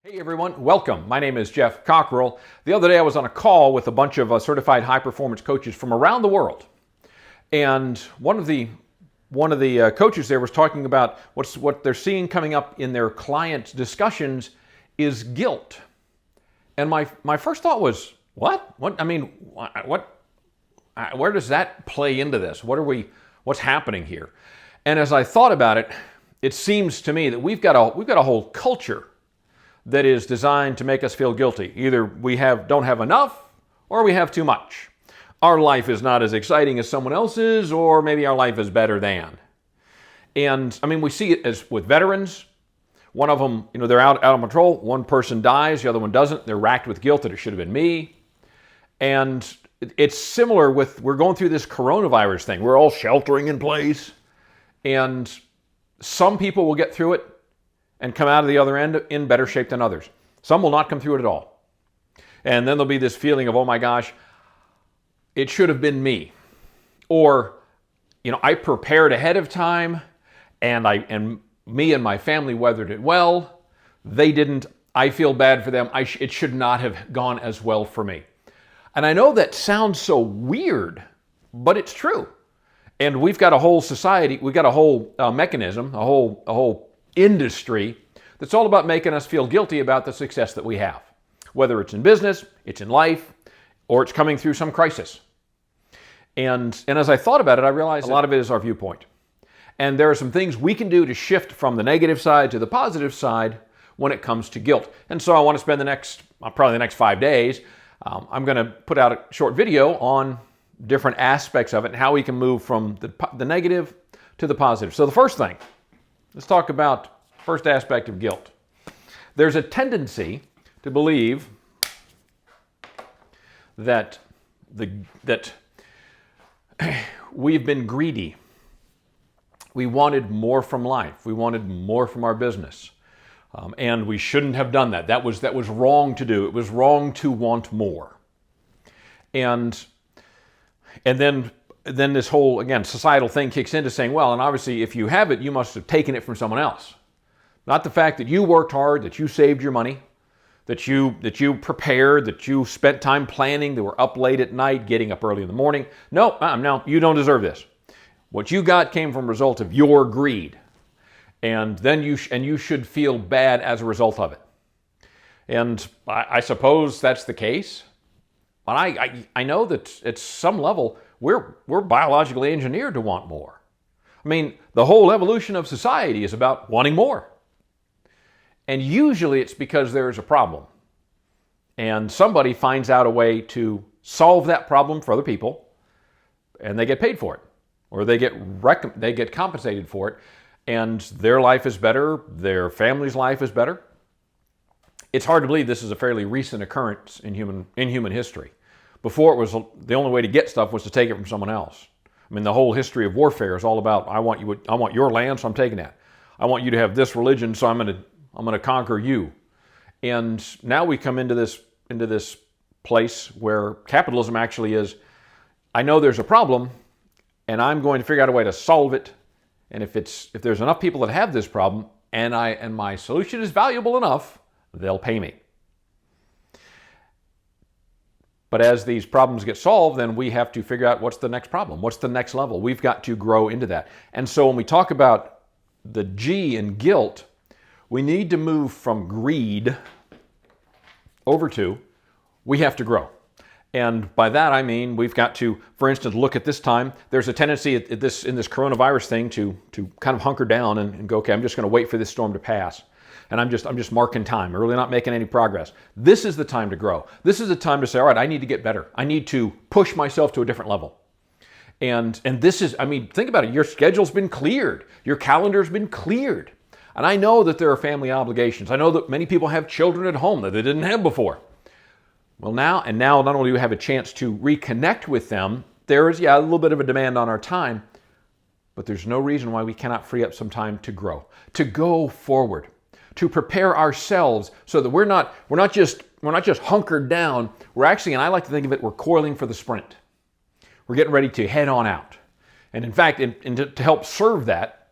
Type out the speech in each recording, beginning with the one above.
Hey everyone, welcome. My name is Jeff Cockrell. The other day I was on a call with a bunch of certified high-performance coaches from around the world. And one of the coaches there was talking about what they're seeing coming up in their client discussions is guilt. And my first thought was, what? Where does that play into this? What's happening here? And as I thought about it, it seems to me that we've got a whole culture that is designed to make us feel guilty. Either we don't have enough or we have too much. Our life is not as exciting as someone else's, or maybe our life is better than. And I mean, we see it as with veterans. One of them, they're out of control. One person dies, the other one doesn't. They're racked with guilt that it should have been me. And it's similar with, we're going through this coronavirus thing. We're all sheltering in place. And some people will get through it and come out of the other end in better shape than others. Some will not come through it at all. And then there'll be this feeling of, oh my gosh, it should have been me. Or, I prepared ahead of time and me and my family weathered it well. They didn't. I feel bad for them. It should not have gone as well for me. And I know that sounds so weird, but it's true. And we've got a whole society, we've got a whole mechanism, a whole industry that's all about making us feel guilty about the success that we have. Whether it's in business, it's in life, or it's coming through some crisis. And as I thought about it, I realized a lot of it is our viewpoint. And there are some things we can do to shift from the negative side to the positive side when it comes to guilt. And so I want to spend probably the next 5 days, I'm going to put out a short video on different aspects of it and how we can move from the negative to the positive. So the first thing, let's talk about first aspect of guilt. There's a tendency to believe that we've been greedy. We wanted more from life. We wanted more from our business. And we shouldn't have done that. That was wrong to do. It was wrong to want more. And then this whole, again, societal thing kicks into saying, well, and obviously if you have it, you must have taken it from someone else. Not the fact that you worked hard, that you saved your money, that you prepared, that you spent time planning, that were up late at night, getting up early in the morning. No, you don't deserve this. What you got came from a result of your greed. And then you should feel bad as a result of it. And I suppose that's the case. But I know that at some level, we're biologically engineered to want more. I mean, the whole evolution of society is about wanting more. And usually it's because there's a problem. And somebody finds out a way to solve that problem for other people, and they get paid for it. Or they get compensated for it, and their life is better, their family's life is better. It's hard to believe this is a fairly recent occurrence in human history. Before, it was the only way to get stuff was to take it from someone else. I mean, the whole history of warfare is all about, I want your land, so I'm taking that. I want you to have this religion, so I'm going to conquer you. And now we come into this place where capitalism actually is, I know there's a problem, and I'm going to figure out a way to solve it. And if there's enough people that have this problem, and my solution is valuable enough, they'll pay me. But as these problems get solved, then we have to figure out what's the next problem, what's the next level. We've got to grow into that. And so when we talk about the G in guilt, we need to move from greed over to we have to grow. And by that I mean we've got to, for instance, look at this time. There's a tendency in this coronavirus thing to kind of hunker down and go, okay, I'm just going to wait for this storm to pass. And I'm just marking time. I'm really not making any progress. This is the time to grow. This is the time to say, all right, I need to get better. I need to push myself to a different level. And this is, I mean, think about it. Your schedule's been cleared. Your calendar's been cleared. And I know that there are family obligations. I know that many people have children at home that they didn't have before. Well, now not only do we have a chance to reconnect with them, there is, a little bit of a demand on our time, but there's no reason why we cannot free up some time to grow, to go forward, to prepare ourselves so that we're not just hunkered down. We're actually, and I like to think of it, we're coiling for the sprint. We're getting ready to head on out. And in fact, to help serve that,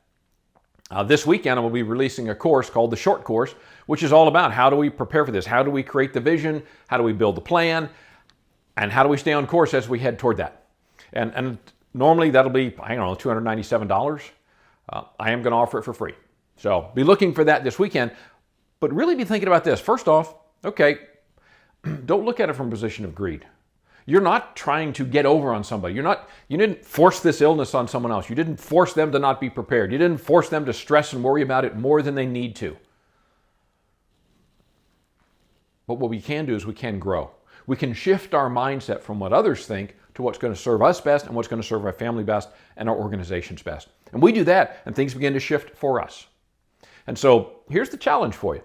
This weekend, I will be releasing a course called the Short Course, which is all about how do we prepare for this? How do we create the vision? How do we build the plan? And how do we stay on course as we head toward that? And normally that'll be, I don't know, $297. I am going to offer it for free. So be looking for that this weekend, but really be thinking about this. First off, okay, don't look at it from a position of greed. You're not trying to get over on somebody. You didn't force this illness on someone else. You didn't force them to not be prepared. You didn't force them to stress and worry about it more than they need to. But what we can do is we can grow. We can shift our mindset from what others think to what's going to serve us best and what's going to serve our family best and our organizations best. And we do that and things begin to shift for us. And so here's the challenge for you.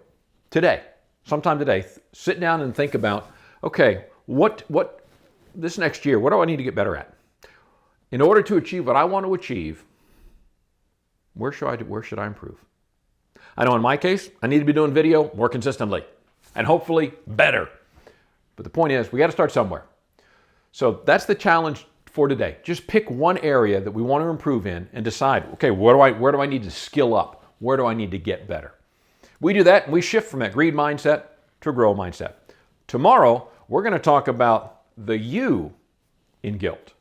Today, sometime today, sit down and think about, okay, what this next year, what do I need to get better at? In order to achieve what I want to achieve, where should I improve? I know in my case, I need to be doing video more consistently and hopefully better. But the point is, we got to start somewhere. So that's the challenge for today. Just pick one area that we want to improve in and decide, okay, where do I need to skill up? Where do I need to get better? We do that and we shift from that greed mindset to a grow mindset. Tomorrow, we're going to talk about the you in guilt.